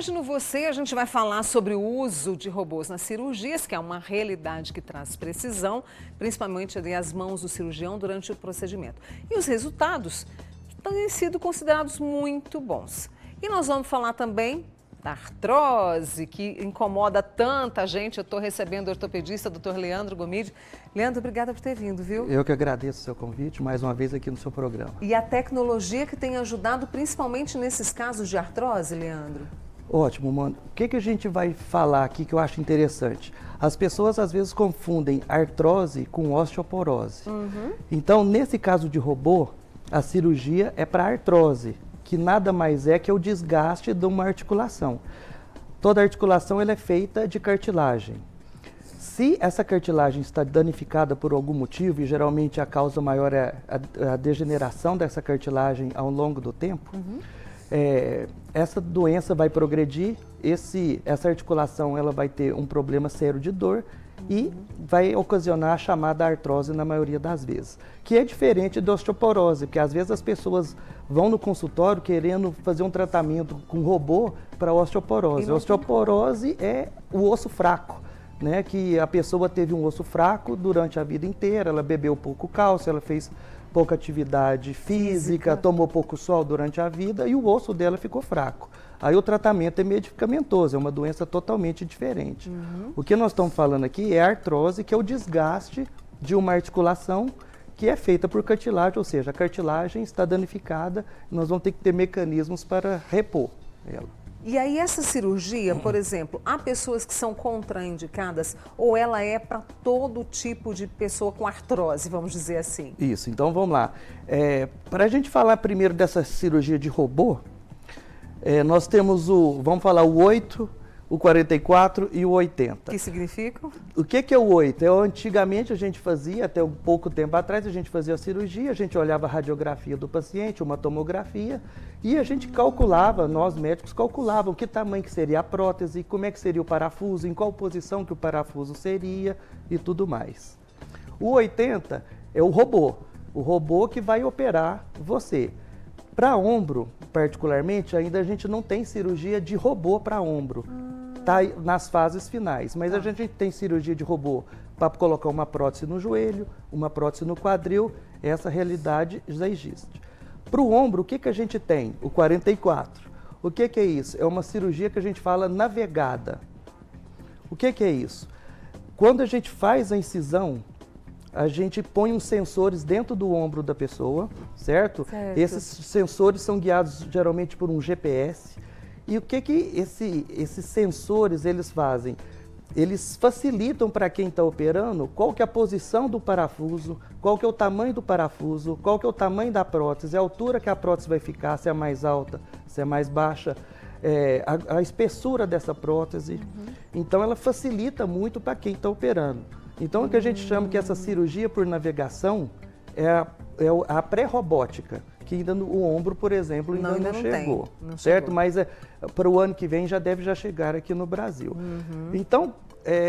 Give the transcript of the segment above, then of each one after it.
hoje no Você a gente vai falar sobre o uso de robôs nas cirurgias, que é uma realidade que traz precisão, principalmente ali as mãos do cirurgião durante o procedimento. E os resultados têm sido considerados muito bons. E nós vamos falar também da artrose, que incomoda tanta gente. Eu estou recebendo o ortopedista, Dr. Leandro Gomide. Leandro, obrigada por ter vindo, viu? Eu que agradeço o seu convite, mais uma vez aqui no seu programa. E a tecnologia que tem ajudado principalmente nesses casos de artrose, Leandro? Ótimo, mano. O que a gente vai falar aqui que eu acho interessante? As pessoas às vezes confundem artrose com osteoporose. Então, nesse caso de robô, a cirurgia é para artrose, que nada mais é que o desgaste de uma articulação. Toda articulação ela é feita de cartilagem. Se essa cartilagem está danificada por algum motivo, e geralmente a causa maior é a degeneração dessa cartilagem ao longo do tempo, essa doença vai progredir, essa articulação ela vai ter um problema sério de dor e vai ocasionar a chamada artrose na maioria das vezes, que é diferente da osteoporose, porque às vezes as pessoas vão no consultório querendo fazer um tratamento com robô para osteoporose. A osteoporose é o osso fraco, né? Que a pessoa teve um osso fraco durante a vida inteira, ela bebeu pouco cálcio, ela fez pouca atividade física, tomou pouco sol durante a vida e o osso dela ficou fraco. Aí o tratamento é medicamentoso, é uma doença totalmente diferente. O que nós estamos falando aqui é a artrose, que é o desgaste de uma articulação que é feita por cartilagem, ou seja, a cartilagem está danificada, nós vamos ter que ter mecanismos para repor ela. E aí essa cirurgia, por exemplo, há pessoas que são contraindicadas ou ela é para todo tipo de pessoa com artrose, vamos dizer assim? Isso, então vamos lá. Para a gente falar primeiro dessa cirurgia de robô, nós temos vamos falar o 8, o 44 e o 80. O que significa? O que é o 8? Antigamente a gente fazia, até um pouco tempo atrás, a gente fazia a cirurgia, a gente olhava a radiografia do paciente, uma tomografia, e a gente calculava, nós médicos calculavam que tamanho que seria a prótese, como é que seria o parafuso, em qual posição que o parafuso seria e tudo mais. O 80 é o robô que vai operar você. Para ombro, particularmente, ainda a gente não tem cirurgia de robô para ombro. Está nas fases finais, mas a gente tem cirurgia de robô para colocar uma prótese no joelho, uma prótese no quadril, essa realidade já existe. Para o ombro, o que a gente tem? O 44. O que é isso? É uma cirurgia que a gente fala navegada. O que é isso? Quando a gente faz a incisão, a gente põe uns sensores dentro do ombro da pessoa, certo? Esses sensores são guiados geralmente por um GPS. E o que esses sensores eles fazem? Eles facilitam para quem está operando qual que é a posição do parafuso, qual que é o tamanho do parafuso, qual que é o tamanho da prótese, a altura que a prótese vai ficar, se é mais alta, se é mais baixa, a espessura dessa prótese. Então ela facilita muito para quem está operando. Então o que a gente chama que essa cirurgia por navegação é a pré-robótica, que ainda o ombro, por exemplo, ainda não chegou, certo? Mas para o ano que vem já deve chegar aqui no Brasil. Então,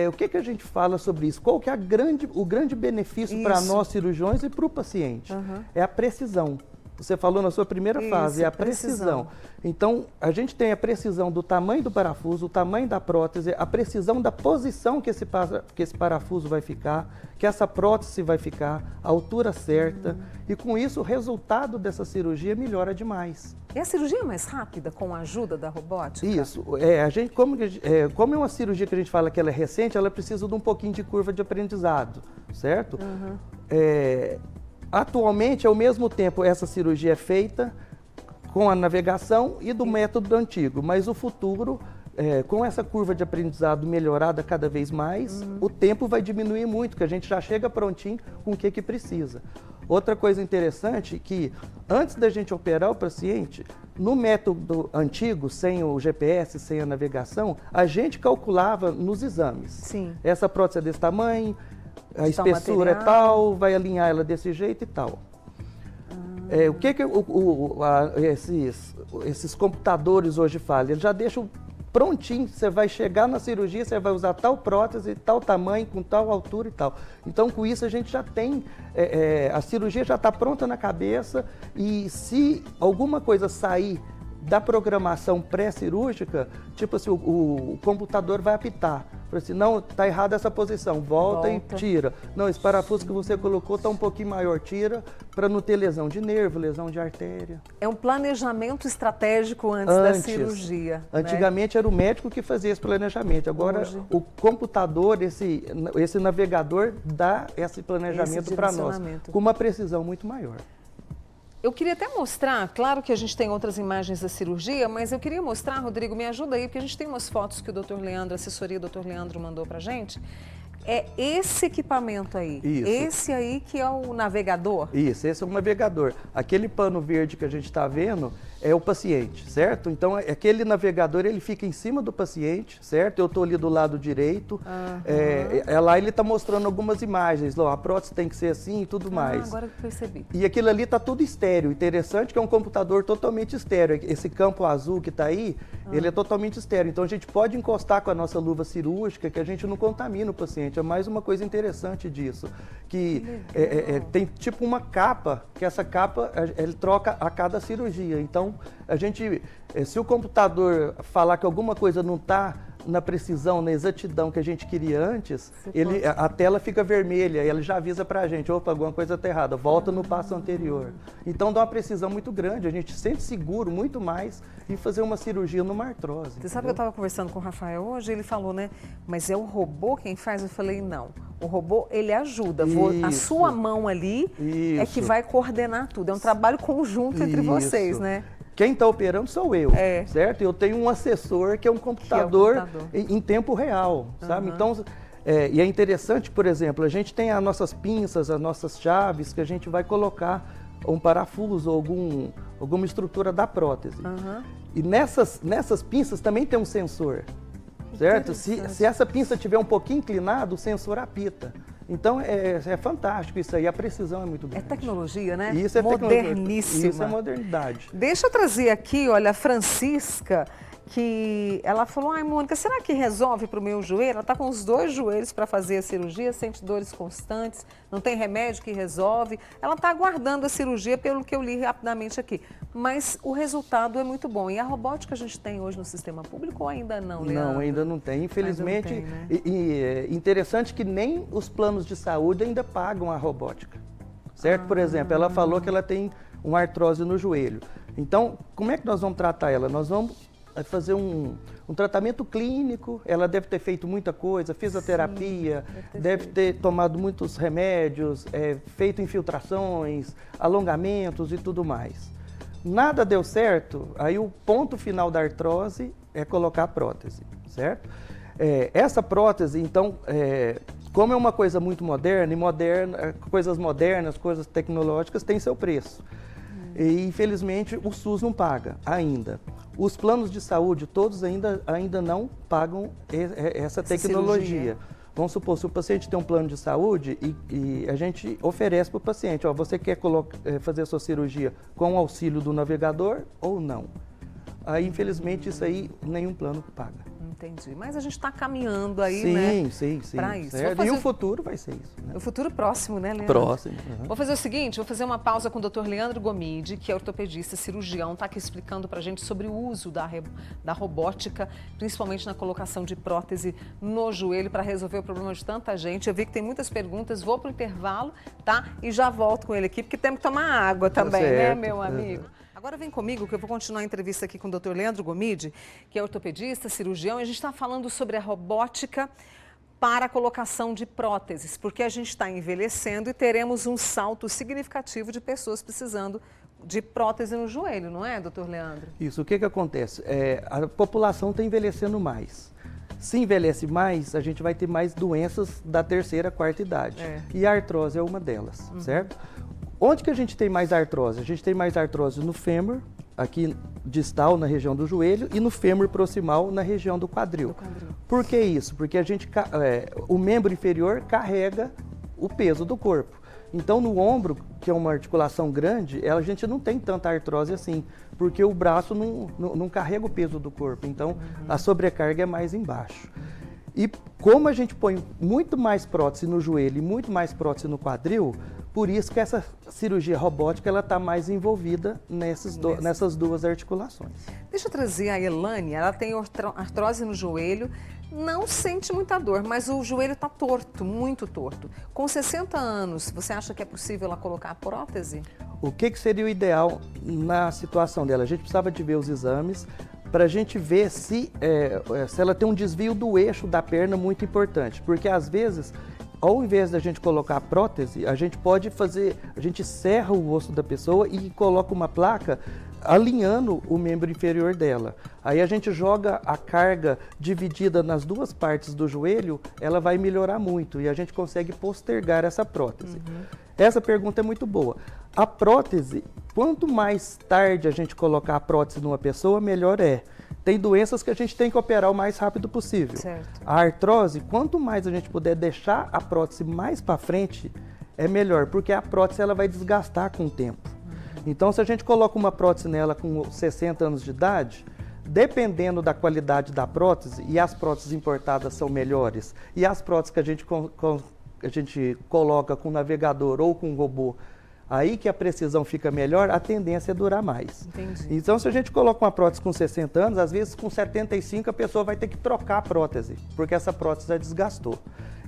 o que a gente fala sobre isso? Qual que é o grande benefício para nós cirurgiões e para o paciente? É a precisão. Você falou na sua primeira fase, é a precisão. Então, a gente tem a precisão do tamanho do parafuso, o tamanho da prótese, a precisão da posição que esse parafuso vai ficar, que essa prótese vai ficar, a altura certa. E com isso, o resultado dessa cirurgia melhora demais. E a cirurgia é mais rápida com a ajuda da robótica? Isso. Como é uma cirurgia que a gente fala que ela é recente, ela precisa de um pouquinho de curva de aprendizado, certo? Atualmente, ao mesmo tempo, essa cirurgia é feita com a navegação e do método antigo, mas o futuro, com essa curva de aprendizado melhorada cada vez mais, o tempo vai diminuir muito, que a gente já chega prontinho com o que precisa. Outra coisa interessante é que, antes da gente operar o paciente, no método antigo, sem o GPS, sem a navegação, a gente calculava nos exames. Sim. Essa prótese é desse tamanho, a espessura é tal, vai alinhar ela desse jeito e tal. Esses computadores hoje fazem? Eles já deixam prontinho, você vai chegar na cirurgia, você vai usar tal prótese, tal tamanho, com tal altura e tal. Então, com isso, a gente já tem, a cirurgia já está pronta na cabeça e se alguma coisa sair da programação pré-cirúrgica, tipo assim, o computador vai apitar. Fala assim, não, tá errada essa posição, volta e tira. Não, esse parafuso que você colocou tá um pouquinho maior, tira, para não ter lesão de nervo, lesão de artéria. É um planejamento estratégico antes da cirurgia. Antigamente, né? Era o médico que fazia esse planejamento. Agora, hoje, o computador, esse navegador, dá esse planejamento para nós, com uma precisão muito maior. Eu queria até mostrar, claro que a gente tem outras imagens da cirurgia, mas eu queria mostrar, Rodrigo, me ajuda aí, porque a gente tem umas fotos que o Dr. Leandro, a assessoria do Dr. Leandro mandou pra gente. É esse equipamento aí, isso. Esse aí que é o navegador? Isso, esse é o navegador. Aquele pano verde que a gente está vendo é o paciente, certo? Então, aquele navegador, ele fica em cima do paciente, certo? Eu estou ali do lado direito, lá ele está mostrando algumas imagens, a prótese tem que ser assim e tudo mais. Agora que percebi. E aquilo ali está tudo estéreo, interessante que é um computador totalmente estéreo. Esse campo azul que está aí, ele é totalmente estéreo. Então, a gente pode encostar com a nossa luva cirúrgica, que a gente não contamina o paciente. É mais uma coisa interessante disso, que tem tipo uma capa, que essa capa ele troca a cada cirurgia. Então, a gente, se o computador falar que alguma coisa não está na precisão, na exatidão que a gente queria antes, a tela fica vermelha e ele já avisa para a gente, opa, alguma coisa está errada, volta no passo anterior. Então dá uma precisão muito grande, a gente se sente seguro muito mais em fazer uma cirurgia numa artrose. Você sabe que eu estava conversando com o Rafael hoje, ele falou, né, mas é o robô quem faz? Eu falei, não, o robô ele ajuda, a sua mão ali é que vai coordenar tudo, é um trabalho conjunto entre vocês, né? Quem está operando sou eu, certo? Eu tenho um assessor que é um computador, em tempo real, sabe? Então, e é interessante, por exemplo, a gente tem as nossas pinças, as nossas chaves, que a gente vai colocar um parafuso ou alguma estrutura da prótese. E nessas pinças também tem um sensor, certo? Se essa pinça estiver um pouquinho inclinada, o sensor apita. Então, é fantástico isso aí, a precisão é muito grande. É tecnologia, né? Isso é moderníssima. Isso é modernidade. Deixa eu trazer aqui, olha, a Francisca, que ela falou, ai, Mônica, será que resolve para o meu joelho? Ela está com os 2 joelhos para fazer a cirurgia, sente dores constantes, não tem remédio que resolve. Ela está aguardando a cirurgia, pelo que eu li rapidamente aqui. Mas o resultado é muito bom. E a robótica a gente tem hoje no sistema público ou ainda não, Leandro? Não, ainda não tem. Infelizmente, não tem, né? É interessante que nem os planos de saúde ainda pagam a robótica, certo? Por exemplo, ela falou que ela tem uma artrose no joelho. Então, como é que nós vamos tratar ela? Nós vamos fazer um tratamento clínico, ela deve ter feito muita coisa, fisioterapia, deve ter tomado muitos remédios, feito infiltrações, alongamentos e tudo mais. Nada deu certo, aí o ponto final da artrose é colocar a prótese, certo? Essa prótese, então, como é uma coisa muito moderna, coisas modernas, coisas tecnológicas têm seu preço. E, infelizmente, o SUS não paga ainda. Os planos de saúde, todos ainda não pagam essa tecnologia. Vamos supor, se o paciente tem um plano de saúde e a gente oferece para o paciente, você quer fazer a sua cirurgia com o auxílio do navegador ou não? Aí, infelizmente, isso aí nenhum plano paga. Entendi. Mas a gente está caminhando aí, né? Sim. Para isso. E o futuro vai ser isso, né? O futuro próximo, né, Leandro? Próximo. Vou fazer o seguinte, vou fazer uma pausa com o Dr. Leandro Gomide, que é ortopedista, cirurgião, está aqui explicando para a gente sobre o uso da robótica, principalmente na colocação de prótese no joelho, para resolver o problema de tanta gente. Eu vi que tem muitas perguntas, vou para o intervalo, tá? E já volto com ele aqui, porque temos que tomar água também, né, meu amigo? Agora vem comigo que eu vou continuar a entrevista aqui com o Dr. Leandro Gomide, que é ortopedista, cirurgião, e a gente está falando sobre a robótica para a colocação de próteses, porque a gente está envelhecendo e teremos um salto significativo de pessoas precisando de prótese no joelho, não é, doutor Leandro? Isso, o que acontece? A população está envelhecendo mais. Se envelhece mais, a gente vai ter mais doenças da 3ª, 4ª idade. E a artrose é uma delas, certo? Onde que a gente tem mais artrose? A gente tem mais artrose no fêmur, aqui distal, na região do joelho, e no fêmur proximal, na região do quadril. Por que isso? Porque o membro inferior carrega o peso do corpo. Então, no ombro, que é uma articulação grande, a gente não tem tanta artrose assim, porque o braço não carrega o peso do corpo. Então, a sobrecarga é mais embaixo. E como a gente põe muito mais prótese no joelho e muito mais prótese no quadril, Por isso que essa cirurgia robótica ela está mais envolvida nessas duas articulações. Deixa eu trazer a Elane, ela tem artrose no joelho, não sente muita dor, mas o joelho está torto, muito torto. Com 60 anos, você acha que é possível ela colocar a prótese? O que seria o ideal na situação dela? A gente precisava de ver os exames para a gente ver se ela tem um desvio do eixo da perna muito importante, porque às vezes, ao invés da gente colocar a prótese, a gente serra o osso da pessoa e coloca uma placa alinhando o membro inferior dela. Aí a gente joga a carga dividida nas duas partes do joelho, ela vai melhorar muito e a gente consegue postergar essa prótese. Essa pergunta é muito boa. A prótese, quanto mais tarde a gente colocar a prótese numa pessoa, melhor é. Tem doenças que a gente tem que operar o mais rápido possível. Certo. A artrose, quanto mais a gente puder deixar a prótese mais para frente, é melhor, porque a prótese ela vai desgastar com o tempo. Então, se a gente coloca uma prótese nela com 60 anos de idade, dependendo da qualidade da prótese, e as próteses importadas são melhores, e as próteses que a gente coloca com navegador ou com robô, aí que a precisão fica melhor, a tendência é durar mais. Entendi. Então, se a gente coloca uma prótese com 60 anos, às vezes com 75 a pessoa vai ter que trocar a prótese, porque essa prótese já desgastou.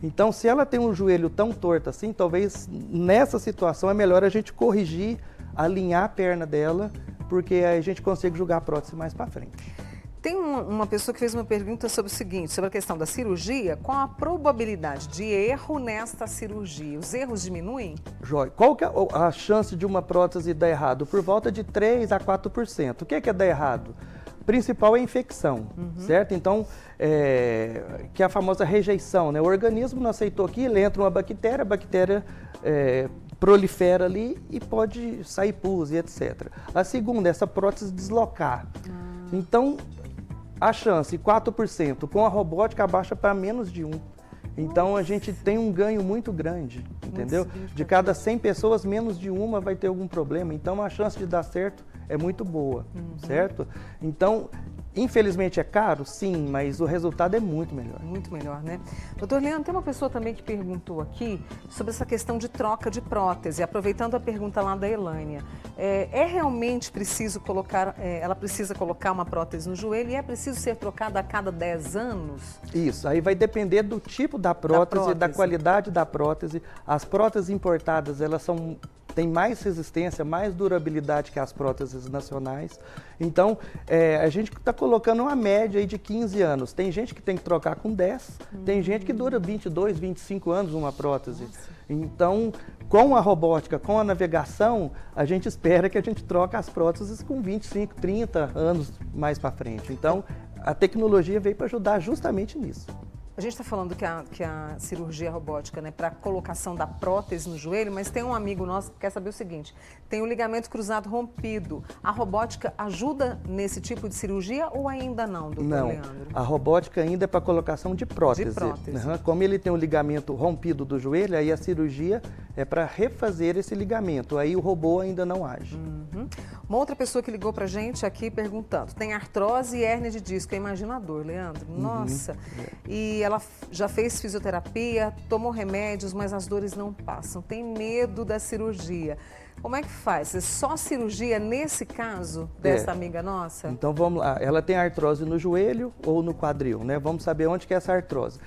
Então, se ela tem um joelho tão torto assim, talvez nessa situação é melhor a gente corrigir, alinhar a perna dela, porque aí a gente consegue jogar a prótese mais para frente. Tem uma pessoa que fez uma pergunta sobre o seguinte, sobre a questão da cirurgia, qual a probabilidade de erro nesta cirurgia? Os erros diminuem? Jóia. Qual que é a chance de uma prótese dar errado? Por volta de 3 a 4%. O que é dar errado? O principal é a infecção, certo? Então, que é a famosa rejeição, né? O organismo não aceitou aquilo, entra uma bactéria, a bactéria prolifera ali e pode sair pus e etc. A segunda é essa prótese deslocar. Então, a chance, 4%, com a robótica abaixa para menos de 1%. Então, a gente tem um ganho muito grande, entendeu? De cada 100 pessoas, menos de uma vai ter algum problema. Então, a chance de dar certo é muito boa, certo? Então, infelizmente é caro, sim, mas o resultado é muito melhor. Muito melhor, né? Doutor Leandro, tem uma pessoa também que perguntou aqui sobre essa questão de troca de prótese, aproveitando a pergunta lá da Elânia. É realmente preciso colocar, ela precisa colocar uma prótese no joelho e é preciso ser trocada a cada 10 anos? Isso, aí vai depender do tipo da prótese, da qualidade da prótese. As próteses importadas, elas têm mais resistência, mais durabilidade que as próteses nacionais. Então, a gente está colocando uma média aí de 15 anos. Tem gente que tem que trocar com 10, tem gente que dura 22, 25 anos uma prótese. Nossa. Então, com a robótica, com a navegação, a gente espera que a gente troque as próteses com 25, 30 anos mais para frente. Então, a tecnologia veio para ajudar justamente nisso. A gente está falando que a cirurgia robótica, né, para colocação da prótese no joelho, mas tem um amigo nosso que quer saber o seguinte, tem o ligamento cruzado rompido. A robótica ajuda nesse tipo de cirurgia ou ainda não, doutor Leandro? Não, a robótica ainda é para colocação de prótese. De prótese. Como ele tem o ligamento rompido do joelho, aí a cirurgia é para refazer esse ligamento, aí o robô ainda não age. Uma outra pessoa que ligou para a gente aqui perguntando, tem artrose e hérnia de disco, é imaginador, Leandro? Nossa! E ela já fez fisioterapia, tomou remédios, mas as dores não passam. Tem medo da cirurgia. Como é que faz? É só cirurgia nesse caso dessa amiga nossa? Então vamos lá. Ela tem artrose no joelho ou no quadril, né? Vamos saber onde que é essa artrose.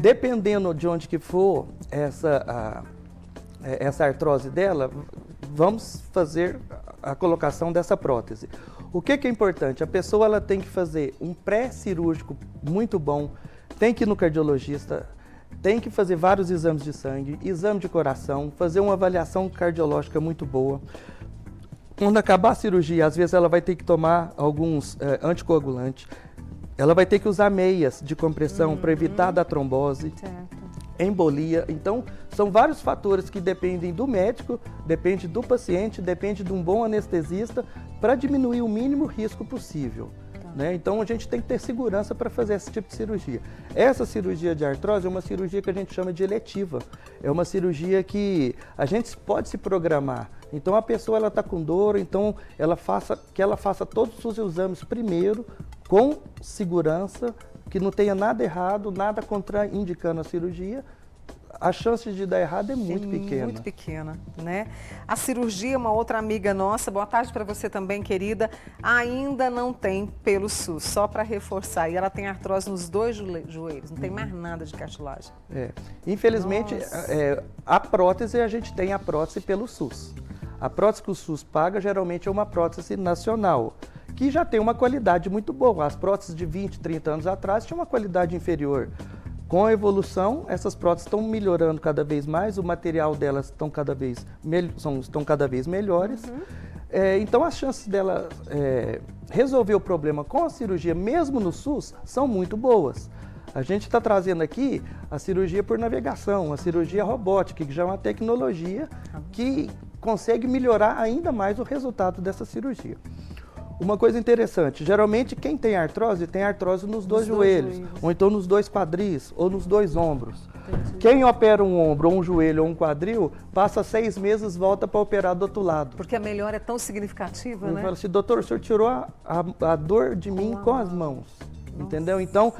Dependendo de onde que for essa artrose dela, vamos fazer a colocação dessa prótese. O que é importante? A pessoa ela tem que fazer um pré-cirúrgico muito bom, tem que ir no cardiologista, tem que fazer vários exames de sangue, exame de coração, fazer uma avaliação cardiológica muito boa. Quando acabar a cirurgia, às vezes ela vai ter que tomar alguns anticoagulantes, ela vai ter que usar meias de compressão para evitar da trombose, embolia. Então, são vários fatores que dependem do médico, depende do paciente, depende de um bom anestesista para diminuir o mínimo risco possível. Né? Então, a gente tem que ter segurança para fazer esse tipo de cirurgia. Essa cirurgia de artrose é uma cirurgia que a gente chama de eletiva. É uma cirurgia que a gente pode se programar. Então, a pessoa está com dor, então que ela faça todos os exames primeiro, com segurança, que não tenha nada errado, nada contraindicando a cirurgia, a chance de dar errado é muito pequena. Muito pequena, né? A cirurgia, uma outra amiga nossa, boa tarde para você também, querida, ainda não tem pelo SUS, só para reforçar. E ela tem artrose nos 2 joelhos, não tem mais nada de cartilagem. Infelizmente, a prótese, a gente tem a prótese pelo SUS. A prótese que o SUS paga, geralmente é uma prótese nacional, que já tem uma qualidade muito boa. As próteses de 20, 30 anos atrás tinham uma qualidade inferior. Com a evolução, essas próteses estão melhorando cada vez mais, o material delas estão cada vez melhores. Então, as chances dela resolver o problema com a cirurgia, mesmo no SUS, são muito boas. A gente está trazendo aqui a cirurgia por navegação, a cirurgia robótica, que já é uma tecnologia que consegue melhorar ainda mais o resultado dessa cirurgia. Uma coisa interessante, geralmente quem tem artrose nos dois joelhos, ou então nos 2 quadris, ou nos 2 ombros. Entendi. Quem opera um ombro, ou um joelho, ou um quadril, passa 6 meses, volta para operar do outro lado. Porque a melhora é tão significativa, né? Fala assim, doutor, o senhor tirou a dor de mim com as mãos. Entendeu? Então,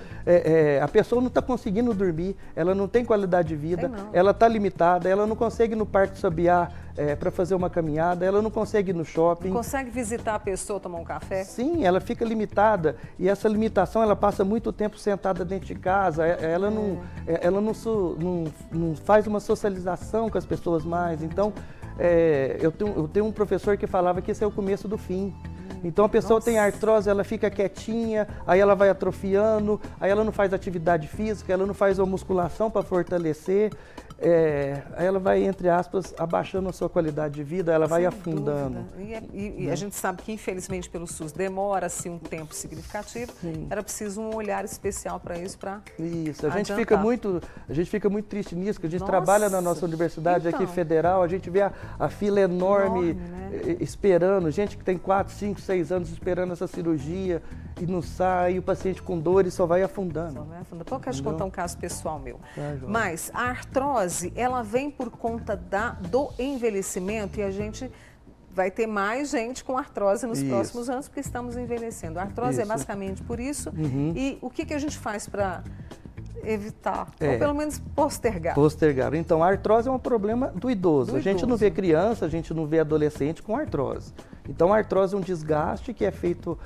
a pessoa não está conseguindo dormir, ela não tem qualidade de vida, ela está limitada, ela não consegue ir no Parque Sabiá para fazer uma caminhada, ela não consegue ir no shopping. Não consegue visitar a pessoa, tomar um café? Sim, ela fica limitada e essa limitação, ela passa muito tempo sentada dentro de casa, ela não faz uma socialização com as pessoas mais. Então, eu tenho um professor que falava que esse é o começo do fim. Então a pessoa tem artrose, ela fica quietinha, aí ela vai atrofiando, aí ela não faz atividade física, ela não faz uma musculação para fortalecer, aí ela vai, entre aspas, abaixando a sua qualidade de vida, ela vai afundando. E a gente sabe que, infelizmente, pelo SUS demora-se um tempo significativo. Sim. Era preciso um olhar especial para isso, Isso, a gente fica muito triste nisso, que a gente trabalha na nossa universidade aqui federal, a gente vê a fila enorme né? Esperando, gente que tem 4, 5, 6 anos esperando essa cirurgia e não sai, e o paciente com dor e só vai afundando. Pô, eu quero te contar um caso pessoal meu. Mas a artrose, ela vem por conta do envelhecimento e a gente vai ter mais gente com artrose nos próximos anos porque estamos envelhecendo. A artrose é basicamente por isso. E o que a gente faz para evitar, ou pelo menos postergar? Postergar. Então, a artrose é um problema do idoso. A gente não vê criança, a gente não vê adolescente com artrose. Então, a artrose é um desgaste que é feito,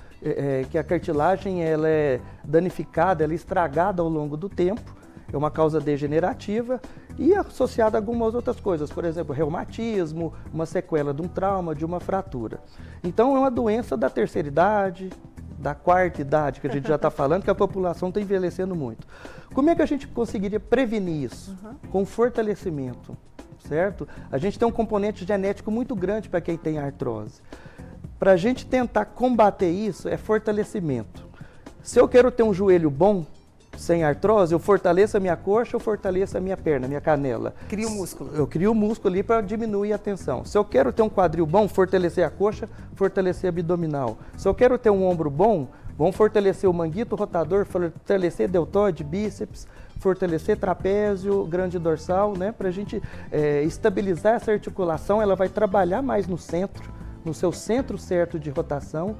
que a cartilagem ela é danificada, ela é estragada ao longo do tempo. É uma causa degenerativa e associada a algumas outras coisas, por exemplo, reumatismo, uma sequela de um trauma, de uma fratura. Então, é uma doença da terceira idade, da 4ª idade, que a gente já está falando, que a população está envelhecendo muito. Como é que a gente conseguiria prevenir isso? Com fortalecimento, certo? A gente tem um componente genético muito grande para quem tem artrose. Para a gente tentar combater isso, é fortalecimento. Se eu quero ter um joelho bom, sem artrose, eu fortaleço a minha coxa, eu fortaleço a minha perna, a minha canela. Cria o músculo. Eu crio o músculo ali para diminuir a tensão. Se eu quero ter um quadril bom, fortalecer a coxa, fortalecer a abdominal. Se eu quero ter um ombro bom, vamos fortalecer o manguito rotador, fortalecer deltoide, bíceps, fortalecer trapézio, grande dorsal, né? Para a gente estabilizar essa articulação, ela vai trabalhar mais no centro, no seu centro certo de rotação.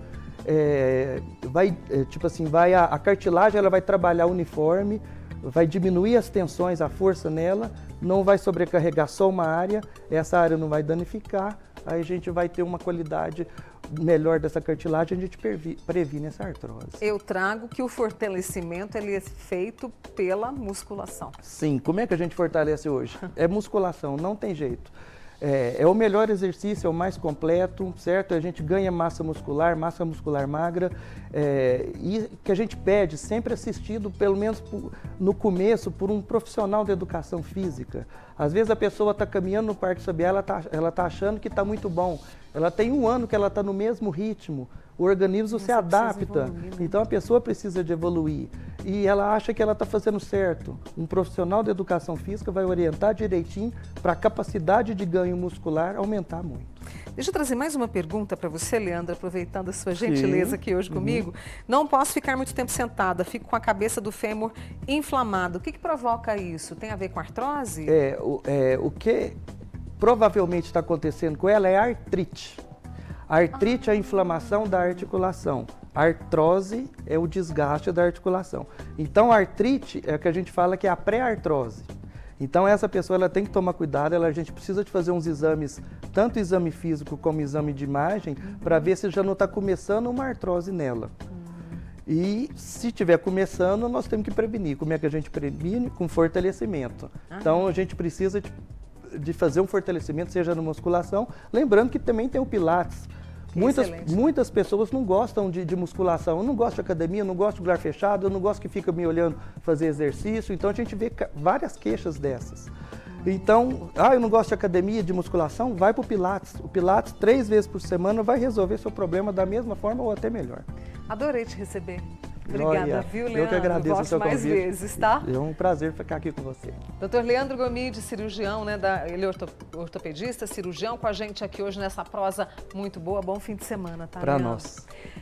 A cartilagem ela vai trabalhar uniforme, vai diminuir as tensões, a força nela, não vai sobrecarregar só uma área, essa área não vai danificar, aí a gente vai ter uma qualidade melhor dessa cartilagem, a gente previne essa artrose. Eu trago que o fortalecimento ele é feito pela musculação. Sim, como é que a gente fortalece hoje? É musculação, não tem jeito. É o melhor exercício, é o mais completo, certo? A gente ganha massa muscular magra, e que a gente pede sempre assistido, pelo menos no começo, por um profissional de educação física. Às vezes a pessoa está caminhando no Parque Sabiá, ela tá achando que está muito bom. Ela tem 1 ano que ela está no mesmo ritmo, o organismo se adapta, então a pessoa precisa de evoluir. E ela acha que ela está fazendo certo. Um profissional de educação física vai orientar direitinho para a capacidade de ganho muscular aumentar muito. Deixa eu trazer mais uma pergunta para você, Leandra, aproveitando a sua gentileza aqui hoje comigo. Não posso ficar muito tempo sentada, fico com a cabeça do fêmur inflamada. O que provoca isso? Tem a ver com artrose? O que provavelmente está acontecendo com ela é a artrite. A artrite é a inflamação da articulação. A artrose é o desgaste da articulação. Então, a artrite é o que a gente fala que é a pré-artrose. Então essa pessoa ela tem que tomar cuidado, a gente precisa de fazer uns exames, tanto exame físico como exame de imagem, para ver se já não está começando uma artrose nela. E se estiver começando, nós temos que prevenir. Como é que a gente previne? Com fortalecimento. Então a gente precisa de fazer um fortalecimento, seja na musculação, lembrando que também tem o Pilates. Muitas pessoas não gostam de musculação, eu não gosto de academia, eu não gosto de lugar fechado, eu não gosto que fica me olhando fazer exercício, então a gente vê várias queixas dessas. Então, eu não gosto de academia, de musculação, vai para o Pilates. O Pilates 3 vezes por semana vai resolver seu problema da mesma forma ou até melhor. Adorei te receber. Obrigada, viu, Leandro? Eu que agradeço o seu convite. Mais vezes, tá? É um prazer ficar aqui com você. Dr. Leandro Gomide, cirurgião, né? Ele é ortopedista, cirurgião, com a gente aqui hoje nessa prosa muito boa. Bom fim de semana, tá? Para nós.